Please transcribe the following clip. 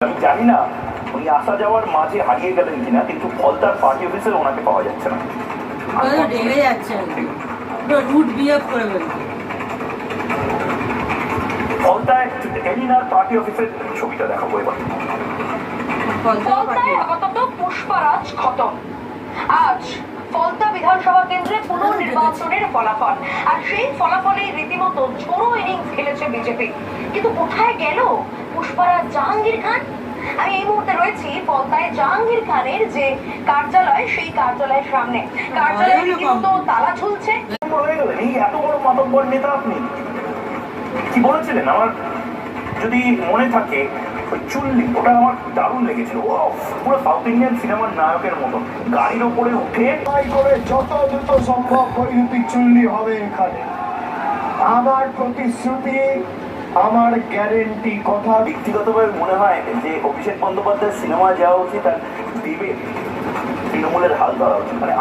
আমি জানি না উনি আসা যাওয়ার মাঝে হারিয়ে গেলেন কিনা, কিন্তু ফলতার পার্টি অফিসে ওনাকে পাওয়া যাচ্ছে না। রেগে যাচ্ছে, রুট বিহেভ করে বলছে। ফলতায় এলিনার পার্টি অফিসের ছবিটা দেখাবো এবার। ফলতায় আপাতত পুষ্পারাজ খতম। আজ ফলতা বিধানসভা কেন্দ্রে পুনর্নির্বাচনের ফলাফল, আর সেই ফলাফলে রীতিমতো ঝোড়ো ইনিংস খেলেছে বিজেপি। কিন্তু কোথায় গেল পুষ্পারাজ জাহাঙ্গীর খান? আমি এই মুহূর্তে রয়েছি ফলতায় জাহাঙ্গীর খানের যে কার্যালয়, সেই কার্যালয়ের সামনে। কার্যালয়ে রীতিমতো তালা ঝুলছে। হয়ে গেলেন এই এত বড় মাতব্বর নেতা আপনি। কি বলেছিলেন আমার যদি মনে থাকে, ওই চুল্লি, ওটা আমার দারুণ লেগেছিল। ও পুরো সাউথ ইন্ডিয়ান সিনেমার নায়কের মতন গাড়ির ওপরে উঠে করে যত দ্রুত সম্ভব পরিণতি চুল্লি হবে এখানে। আমার প্রতিশ্রুতি, আমার গ্যারেন্টি কথা। ব্যক্তিগতভাবে মনে হয় যে অভিষেক বন্দ্যোপাধ্যায়ের সিনেমা যাওয়া উচিত, আর দেবে তৃণমূলের হাল ধরা উচিত। মানে